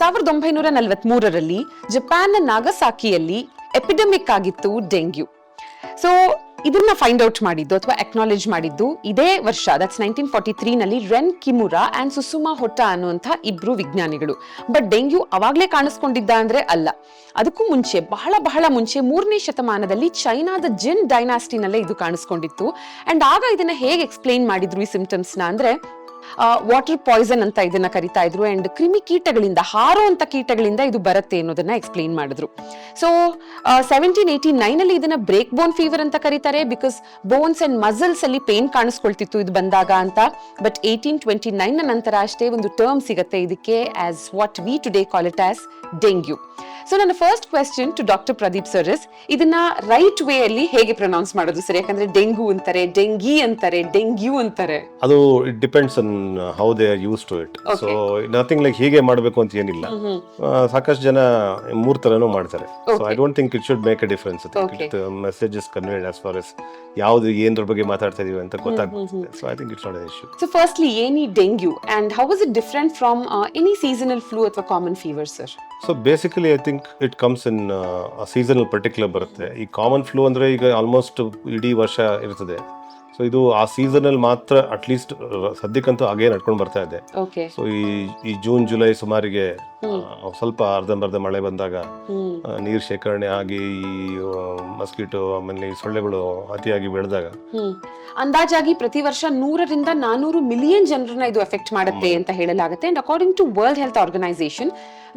1943ರಲ್ಲಿ ಜಪಾನ್ನ ನಾಗಸಾಕಿಯಲ್ಲಿ ಎಪಿಡೆಮಿಕ್ ಆಗಿತ್ತು dengue. So ಇದನ್ನ ಫೈಂಡ್ ಔಟ್ ಮಾಡಿದ್ದು ಅಥವಾ ಅಕ್ನಾಲೇಜ್ ಮಾಡಿದ್ದು ಇದೇ ವರ್ಷ, ದಟ್ಸ್ 1943ನಲ್ಲಿ ರೆನ್ ಕಿಮುರಾ ಅಂಡ್ ಸುಸುಮಾ ಹೊಟ್ಟಾ ಅನ್ನುವಂಥ ಇಬ್ರು ವಿಜ್ಞಾನಿಗಳು. ಬಟ್ ಡೆಂಗ್ಯೂ ಅವಾಗ್ಲೇ ಕಾಣಿಸ್ಕೊಂಡಿದ್ದ ಅಂದ್ರೆ ಅಲ್ಲ, ಅದಕ್ಕೂ ಮುಂಚೆ ಬಹಳ ಮುಂಚೆ 3ನೇ ಶತಮಾನದಲ್ಲಿ ಚೈನಾದ ಜಿನ್ ಡೈನಾಸ್ಟಿನಲ್ಲೇ ಇದು ಕಾಣಿಸ್ಕೊಂಡಿತ್ತು. ಅಂಡ್ ಆಗ ಇದನ್ನ ಹೇಗೆ ಎಕ್ಸ್ಪ್ಲೈನ್ ಮಾಡಿದ್ರು ಈ ಸಿಂಪ್ಟಮ್ಸ್ನ ಅಂದ್ರೆ ವಾಟರ್ ಪಾಯ್ಸನ್ ಅಂತ ಇದನ್ನ ಕರಿತಾ ಇದ್ರು. ಅಂಡ್ ಕ್ರಿಮಿ ಕೀಟಗಳಿಂದ, ಹಾರೋ ಅಂತ ಕೀಟಗಳಿಂದ ಇದು ಬರುತ್ತೆ ಅನ್ನೋದನ್ನ ಎಕ್ಸ್ಪ್ಲೈನ್ ಮಾಡಿದ್ರು. ಸೊ 1789 ಇದನ್ನ ಬ್ರೇಕ್ ಬೋನ್ ಫೀವರ್ ಅಂತ ಕರೀತಾರೆ, ಬಿಕಾಸ್ ಬೋನ್ಸ್ ಅಂಡ್ ಮಸಲ್ಸ್ ಅಲ್ಲಿ ಪೇನ್ ಕಾಣಿಸ್ಕೊಳ್ತಿತ್ತು ಇದು ಬಂದಾಗ ಅಂತ. ಬಟ್ 1829 ನಂತರ ಅಷ್ಟೇ ಒಂದು ಟರ್ಮ್ ಸಿಗತ್ತೆ ಇದಕ್ಕೆ, as what we today call it as dengue. So ನನ್ನ first question to doctor Pradeep sir is, ಇದನ್ನ ರೈಟ್ ವೇ ಅಲ್ಲಿ ಹೇಗೆ ಪ್ರೊನೌನ್ಸ್ ಮಾಡೋದು ಸರ್? ಯಾಕಂದ್ರೆ ಡೆಂಗು ಅಂತಾರೆ, ಡೆಂಗಿ ಅಂತಾರೆ, ಡೆಂಗ್ಯೂ ಅಂತಾರೆ. ಅದು it depends on how they are use to it. So nothing like ಹೀಗೆ ಮಾಡಬೇಕು ಅಂತ ಏನಿಲ್ಲ. ಸಾಕಷ್ಟು ಜನ 3 ತರನೂ ಮಾಡ್ತಾರೆ. So I don't think it should make a difference. Message is conveyed as far as ಯಾವ್ದು ಏನ್ರ ಬಗ್ಗೆ ಮಾತಾಡ್ತಾ ಇದೀವಿ ಅಂತ ಗೊತ್ತಾಗ್ತದೆ. So I think it's not an issue. So firstly any dengue and how is it different from any seasonal flu ಅಥವಾ common fever sir? So basically I think it comes in seasonal particular ಬರುತ್ತೆ. ಈ common flu ಅಂದ್ರೆ ಈಗ almost ಇಡೀ ವರ್ಷ ಇರ್ತದೆ. So ಇದು ಆ ಸೀಸನಲ್ಲಿ ಮಾತ್ರ ಅಟ್ಲೀಸ್ಟ್ ಸದ್ಯಕ್ಕಂತೂ ಹಾಗೆ ನಡ್ಕೊಂಡು ಬರ್ತಾ ಇದೆ. ಸೊ ಈ ಜೂನ್ ಜುಲೈ ಸುಮಾರಿಗೆ ಸ್ವಲ್ಪ ಅರ್ಧಂಬರ್ಧ ಮಳೆ ಬಂದಾಗ ನೀರು ಶೇಖರಣೆ ಆಗಿ ಈ ಮಸ್ಕಿಟೋ ಆಮೇಲೆ ಸೊಳ್ಳೆಗಳು ಅತಿಯಾಗಿ ಬೆಳೆದಾಗ ಅಂದಾಜಾಗಿ ಪ್ರತಿ ವರ್ಷ 100ರಿಂದ 400 ಮಿಲಿಯನ್ ಜನರನ್ನ ಇದು ಎಫೆಕ್ಟ್ ಮಾಡುತ್ತೆ ಅಂತ ಹೇಳಲಾಗುತ್ತೆ. And according to World Health Organization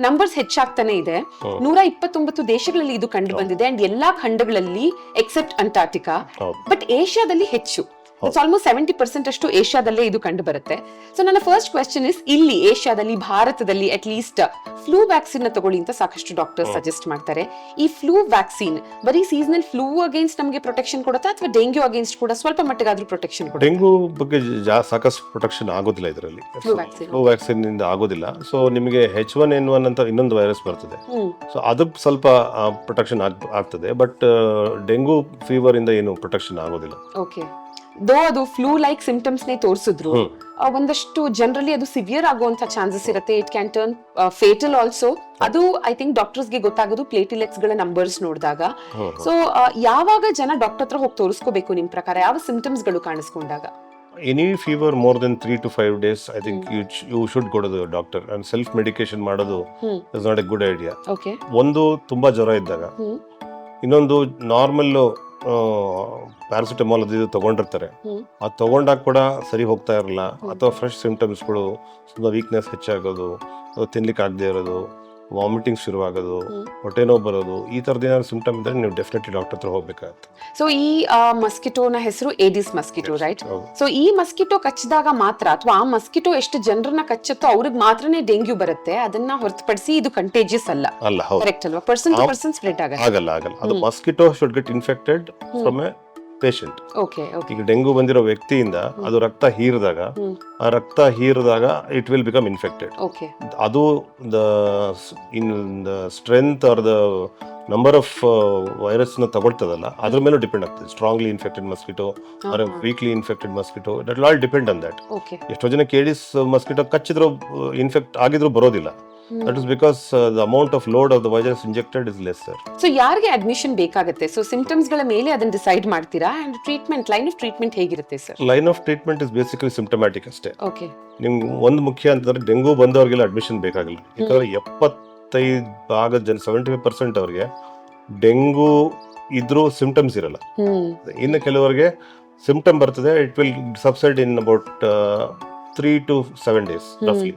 numbers ಹೆಚ್ಚಾಗ್ತಾನೆ ಇದೆ. 129 ದೇಶಗಳಲ್ಲಿ ಇದು ಕಂಡು ಬಂದಿದೆ. ಅಂಡ್ ಎಲ್ಲಾ ಖಂಡಗಳಲ್ಲಿ ಎಕ್ಸೆಪ್ಟ್ ಅಂಟಾರ್ಟಿಕಾ. ಬಟ್ ಏಷ್ಯಾದಲ್ಲಿ ಹೆಚ್ಚು, ಇಟ್ಸ್ ಆಲ್ಮೋಸ್ಟ್ 70% ಅಷ್ಟು ಏಷ್ಯಾದಲ್ಲೇ ಇದು ಕಂಡು ಬರುತ್ತೆ. ಸೊ ನನ್ನ ಫಸ್ಟ್ ಕ್ವೆಶ್ಚನ್ ಇಸ್, ಇಲ್ಲಿ ಏಷ್ಯಾದಲ್ಲಿ, ಭಾರತದಲ್ಲಿ ಅಟ್ ಲೀಸ್ಟ್ ಫ್ಲೂ ವ್ಯಾಕ್ಸಿನ್ ತಗೊಳ್ಳಿ ಅಂತ ಸಾಕಷ್ಟು ಡಾಕ್ಟರ್ ಸಜೆಸ್ಟ್ ಮಾಡ್ತಾರೆ. ಈ ಫ್ಲೂ ವ್ಯಾಕ್ಸಿನ್ ಬರೀ ಸೀಸನಲ್ ಫ್ಲೂ ಅಗೇನ್ಸ್ಟ್ ನಮಗೆ ಪ್ರೊಟೆಕ್ಷನ್ ಕೊಡುತ್ತಾ ಅಥವಾ ಡೆಂಗ್ಯೂ ಅಗೇನ್ಸ್ಟ್ ಕೂಡ ಸ್ವಲ್ಪ ಮಟ್ಟಿಗಾದ್ರೂ ಪ್ರೊಟೆಕ್ಷನ್ ಕೊಡುತ್ತಾ? ಡೆಂಗ್ಯೂ ಬಗ್ಗೆ ಸಾಕಷ್ಟು ಪ್ರೊಟೆಕ್ಷನ್ ಆಗೋದಿಲ್ಲ ಇದರಲ್ಲಿ. ಫ್ಲೂ ವ್ಯಾಕ್ಸಿನ್ ಇಂದ ಆಗೋದಿಲ್ಲ. ಸೊ ನಿಮಗೆ H1N1 ಅಂತ ಇನ್ನೊಂದು ವೈರಸ್ ಬರ್ತದೆ. ಸೊ ಅದಕ್ಕೆ ಸ್ವಲ್ಪ ಪ್ರೊಟೆಕ್ಷನ್ ಆಗ್ತದೆ. ಬಟ್ ಡೆಂಗ್ಯೂ ಫೀವರ್ ಇಂದ ಏನು ಪ್ರೊಟೆಕ್ಷನ್ ಆಗೋದಿಲ್ಲ. ಓಕೆ, ದೋ ಅದು ಫ್ಲೂ ಲೈಕ್ ಸಿಂಪ್ಟಮ್ಸ್ ನೇ ತೋರಿಸಿದ್ರು, ಒಂದಷ್ಟು ಜನರಲಿ ಅದು ಸಿವಿಯರ್ ಆಗುವಂತ ಚಾನ್ಸಸ್ ಇರುತ್ತೆ. It can turn fatal also. ಅದು ಐ ಥಿಂಕ್ ಡಾಕ್ಟರ್ಸ್ಗೆ ಗೊತ್ತಾಗೋದು ಪ್ಲೇಟಿಲೆಟ್ಸ್ ಗಳ ನಂಬರ್ಸ್ ನೋಡಿದಾಗ. ಸೊ ಯಾವಾಗ ಜನ ಡಾಕ್ಟರ್ ಹತ್ರ ಹೋಗಿ ತೋರಿಸ್ಕೋಬೇಕು ನಿಮ್ ಪ್ರಕಾರ? ಯಾವ ಸಿಂಪ್ಟಮ್ಸ್ ಗಳು ಕಾಣಿಸ್ಕೊಂಡಾಗ? Any fever more than 3 to 5 days I think you should go to the doctor. And self medication ಮಾಡೋದು is not a good idea. ಒಂದು ತುಂಬಾ ಜ್ವರ ಇದ್ದಾಗ, ಇನ್ನೊಂದು ನಾರ್ಮಲ್ ಪ್ಯಾರಾಸಿಟಮಾಲ್ ಅದು ತಗೊಂಡಿರ್ತಾರೆ, ಅದು ತಗೊಂಡಾಗ ಕೂಡ ಸರಿ ಹೋಗ್ತಾ ಇರಲ್ಲ, ಅಥವಾ ಫ್ರೆಶ್ ಸಿಂಪ್ಟಮ್ಸ್ಗಳು, ತುಂಬ ವೀಕ್ನೆಸ್ ಹೆಚ್ಚಾಗೋದು, ತಿನ್ಲಿಕ್ಕೆ ಆಗದೆ ಇರೋದು, ವಾಮಿಟಿಂಗ್ ಶುರುವಾಗೋದು, ಹೊಟ್ಟೆ ನೋವು ಬರೋದು, ಈ ಥರದ್ದು ಏನಾದ್ರು ಸಿಂಪ್ಟಮ್ ಇದ್ದರೆ ನೀವು ಡೆಫಿನೆಟ್ಲಿ ಡಾಕ್ಟರ್ ಹತ್ರ ಹೋಗ್ಬೇಕಾಗತ್ತೆ. ಸೊ ಈ ಮಸ್ಕಿಟೋನ ಹೆಸರು ಏಡಿಸ್ ಮಸ್ಕಿಟೋ, ರೈಟ್? ಸೊ ಈ ಮಸ್ಕಿಟೋ ಕಚ್ಚಿದಾಗ ಮಾತ್ರ, ಅಥವಾ ಆ ಮಸ್ಕಿಟೋ ಎಷ್ಟು ಜನರನ್ನ ಕಚ್ಚುತ್ತೋ ಅವ್ರಿಗೆ ಮಾತ್ರನೇ ಡೆಂಗ್ಯೂ ಬರುತ್ತೆ, ಅದನ್ನ ಹೊರತುಪಡಿಸಿ ಇದು ಕಂಟೇಜಿಯಸ್ ಅಲ್ಲ. ಕರೆಕ್ಟ್ ಅಲ್ವಾ? ಪರ್ಸನ್ ಟು ಪರ್ಸನ್ ಸ್ಪ್ರೆಡ್ ಆಗಲ್ಲ. ಅದು mosquito should get infected from a patient. ಈಗ ಡೆಂಗು ಬಂದಿರೋ ವ್ಯಕ್ತಿಯಿಂದ ಅದು ರಕ್ತ ಹೀರಿದಾಗ, ಆ ರಕ್ತ ಹೀರಿದಾಗ ಇಟ್ ವಿಲ್ ಬಿಕಮ್ ಇನ್ಫೆಕ್ಟೆಡ್. ಅದು the strength or the number of virus ನ ತಗೊಳ್ತದಲ್ಲ, ಅದ್ರ ಮೇಲೂ ಡಿಪೆಂಡ್ ಆಗ್ತದೆ. Strongly infected mosquito or weakly infected mosquito, that will all depend on that. ಎಷ್ಟೋ ಜನಕ್ಕೆ ಏಡಿಸ್ ಮಸ್ಕಿಟೋ ಕಚ್ಚಿದ್ರು ಇನ್ಫೆಕ್ಟ್ ಆಗಿದ್ರು ಬರೋದಿಲ್ಲ. That is because the amount of load of the virus injected is lesser. So ಯಾರಿಗೆ ಅಡ್ಮಿಷನ್ ಬೇಕಾಗುತ್ತೆ? So symptoms ಗಳ ಮೇಲೆ ಅದನ್ನ decide ಮಾಡ್ತೀರಾ? And treatment, line of treatment ಹೇಗಿರುತ್ತೆ sir? Line of treatment is basically symptomatic ಅಷ್ಟೇ. ಓಕೆ, ನಿಮ್ಗೆ ಒಂದು ಮುಖ್ಯ ಅಂತಂದ್ರೆ ಡೆಂಗು ಬಂದವರಿಗೆಲ್ಲ ಅಡ್ಮಿಷನ್ ಬೇಕಾಗಿಲ್ಲ. ಯಾಕಂದ್ರೆ 75% ಅವ್ರಿಗೆ ಡೆಂಗು ಇದ್ರೂ ಸಿಂಪ್ಟಮ್ಸ್ ಇರಲ್ಲ. ಇನ್ನು ಕೆಲವರಿಗೆ ಸಿಂಪ್ಟಮ್ ಬರ್ತದೆ, it will subside in about 3 to 7 days ರಫ್ಲಿ.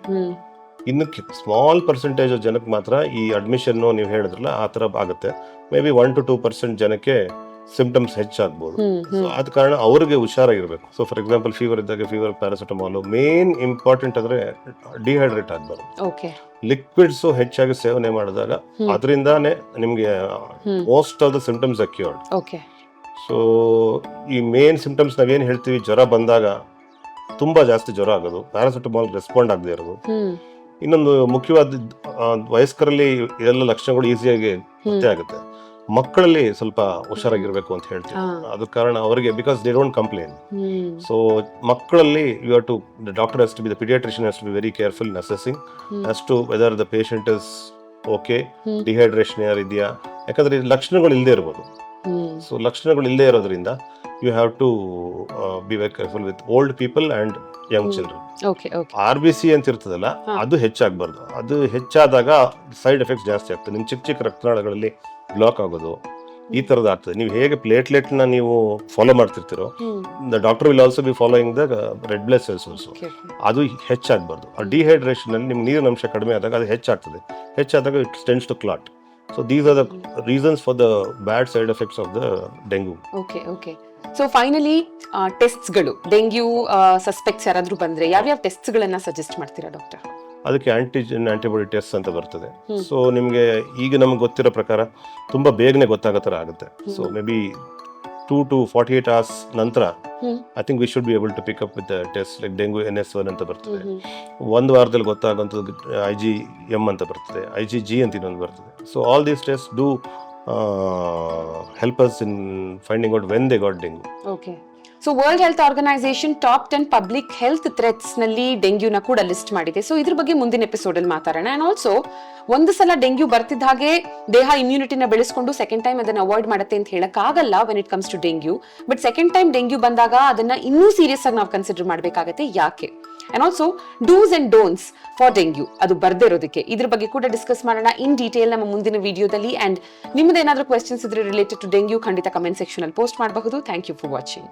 ಇನ್ನು ಸ್ಮಾಲ್ ಪರ್ಸೆಂಟೇಜ್ ಜನಕ್ಕೆ ಮಾತ್ರ ಈ ಅಡ್ಮಿಷನ್ ನೀವು ಹೇಳಿದ್ರಲ್ಲ ಆ ಥರ ಆಗುತ್ತೆ. ಮೇ ಬಿ 1 to 2% ಜನಕ್ಕೆ ಸಿಂಪ್ಟಮ್ಸ್ ಹೆಚ್ಚಾಗ್ಬೋದು. ಸೊ ಆದ ಕಾರಣ ಅವ್ರಿಗೆ ಹುಷಾರಾಗಿರ್ಬೇಕು. ಸೊ ಫಾರ್ ಎಕ್ಸಾಂಪಲ್ ಫೀವರ್ ಇದ್ದಾಗ ಫೀವರ್ ಪ್ಯಾರಾಸಿಟಮಾಲ್ ಮೇನ್ ಇಂಪಾರ್ಟೆಂಟ್. ಅಂದ್ರೆ ಡಿಹೈಡ್ರೇಟ್ ಆಗಬಾರ್ದು. ಲಿಕ್ವಿಡ್ಸ್ ಹೆಚ್ಚಾಗಿ ಸೇವನೆ ಮಾಡಿದಾಗ ಅದರಿಂದಾನೇ ನಿಮ್ಗೆ most of the symptoms are cured. So ಈ ಮೇನ್ ಸಿಂಪ್ಟಮ್ಸ್ ನಾವೇನ್ ಹೇಳ್ತೀವಿ, ಜ್ವರ ಬಂದಾಗ ತುಂಬಾ ಜಾಸ್ತಿ ಜ್ವರ ಆಗೋದು, ಪ್ಯಾರಾಸಿಟಮಾಲ್ ರೆಸ್ಪಾಂಡ್ ಆಗದೆ ಇರೋದು. ಇನ್ನೊಂದು ಮುಖ್ಯವಾದ, ವಯಸ್ಕರಲ್ಲಿ ಎಲ್ಲ ಲಕ್ಷಣಗಳು ಈಸಿಯಾಗಿ ಗೊತ್ತೇ ಆಗುತ್ತೆ. ಮಕ್ಕಳಲ್ಲಿ ಸ್ವಲ್ಪ ಹುಷಾರಾಗಿರ್ಬೇಕು ಅಂತ ಹೇಳ್ತೀವಿ. ಅದು ಕಾರಣ ಅವರಿಗೆ because they don't complain. So ಮಕ್ಕಳಲ್ಲಿ you have to the doctor has to be the paediatrician has to be very careful in assessing as to whether the patient is okay, dehydration ಇದೆಯಾ, ಯಾಕಂದ್ರೆ ಲಕ್ಷಣಗಳು ಇಲ್ಲದೆ ಇರ್ಬೋದು. ಸೊ ಲಕ್ಷಣಗಳು ಇಲ್ಲದೆ ಇರೋದ್ರಿಂದ you have to be very careful with old people and young children. RBC ಅಂತ ಇರ್ತದಲ್ಲ, ಅದು ಹೆಚ್ಚಾಗಬಾರ್ದು. ಅದು ಹೆಚ್ಚಾದಾಗ ಸೈಡ್ ಎಫೆಕ್ಟ್ಸ್ ಜಾಸ್ತಿ ಆಗ್ತದೆ. ನಿಮ್ ಚಿಕ್ಕ ಚಿಕ್ಕ ರಕ್ತನಾಳಗಳಲ್ಲಿ ಬ್ಲಾಕ್ ಆಗೋದು ಈ ತರದ್ ಆಗ್ತದೆ. ನೀವು ಹೇಗೆ ಪ್ಲೇಟ್ಲೆಟ್ ನ ನೀವು ಫಾಲೋ ಮಾಡ್ತಿರ್ತೀರೋ, the doctor will also be following the red blood cells also. ಅದು ಹೆಚ್ಚಾಗಬಾರ್ದು. ಆ ಡಿಹೈಡ್ರೇಷನ್ ಅಲ್ಲಿ ನಿಮ್ಗೆ ನೀರಿನ ಅಂಶ ಕಡಿಮೆ ಆದಾಗ ಅದು ಹೆಚ್ಚಾಗ್ತದೆ. ಹೆಚ್ಚಾದಾಗ it tends to clot. So these are the reasons for the bad side effects of the dengue. Okay. So finally, ಟೆಸ್ಟ್ಸ್ಗಳು, ಡೆಂಗ್ಯೂ ಸಸ್ಪೆಕ್ಟ್ಸ್ ಯಾರಾದ್ರೂ ಬಂದ್ರೆ ಯಾವ್ಯಾವ ಟೆಸ್ಟ್ಸ್ಗಳನ್ನ ಸಜೆಸ್ಟ್ ಮಾಡ್ತೀರಾ ಡಾಕ್ಟರ್? ಅದಕ್ಕೆ ಆಂಟಿಬಾಡಿ ಟೆಸ್ಟ್ ಅಂತ ಬರ್ತದೆ. ಸೊ ನಿಮಗೆ ಈಗ ನಮ್ಗೆ ಗೊತ್ತಿರೋ ಪ್ರಕಾರ ತುಂಬಾ ಬೇಗನೆ ಗೊತ್ತಾಗೋ ಥರ ಆಗುತ್ತೆ. So maybe 2 to 48 hours ನಂತರ I think we should be able to pick up with test like dengue NS1 ಅಂತ ಬರ್ತದೆ. ಒಂದು ವಾರದಲ್ಲಿ ಗೊತ್ತಾಗುವಂಥದ್ದು IgM ಅಂತ ಬರ್ತದೆ, IgG ಅಂತ ಇನ್ನೊಂದು ಬರ್ತದೆ. So all these test do help us in finding out when they got dengue. Okay. So World Health Organisation top 10 public health threats ನಲ್ಲಿ ಡೆಂಗ್ಯೂನ ಕೂಡ ಲಿಸ್ಟ್ ಮಾಡಿದೆ. ಸೊ ಇದ್ರ ಬಗ್ಗೆ ಮುಂದಿನ ಎಪಿಸೋಡ್ ಅಲ್ಲಿ ಮಾತಾಡೋಣ. ಅಂಡ್ ಆಲ್ಸೋ ಒಂದು ಸಲ ಡೆಂಗ್ಯೂ ಬರ್ತಿದ್ದ ಹಾಗೆ ದೇಹ ಇಮ್ಯುನಿಟಿನ ಬೆಳೆಸ್ಕೊಂಡು ಸೆಕೆಂಡ್ ಟೈಮ್ ಅದನ್ನ ಅವಾಯ್ಡ್ ಮಾಡುತ್ತೆ ಅಂತ ಹೇಳಕ್ ಆಗಲ್ಲ when it comes to dengue. But second time dengue ಬಂದಾಗ ಅದನ್ನ ಇನ್ನೂ ಸೀರಿಯಸ್ ಆಗಿ ನಾವು ಕನ್ಸಿಡರ್ ಮಾಡಬೇಕಾಗತ್ತೆ. ಯಾಕೆ? And also dos and don'ts for dengue, ಅದು ಬರ್ದೇ ಇರೋದಕ್ಕೆ, ಇದ್ರ ಬಗ್ಗೆ ಕೂಡ ಡಿಸ್ಕಸ್ ಮಾಡೋಣ ಇನ್ ಡೀಟೇಲ್ ನಮ್ಮ ಮುಂದಿನ ವಿಡಿಯೋದಲ್ಲಿ. ಅಂಡ್ ನಿಮ್ಮದೇನಾದ್ರೂ ಕ್ವೆಶ್ಚನ್ಸ್ ಇದ್ರೆ ರಿಲೇಟೆಡ್ ಟು ಡೆಂಗ್ಯೂ ಖಂಡಿತ ಕಮೆಂಟ್ ಸೆಕ್ಷನ್ ಅಲ್ಲಿ ಪೋಸ್ಟ್ ಮಾಡಬಹುದು. Thank you for watching.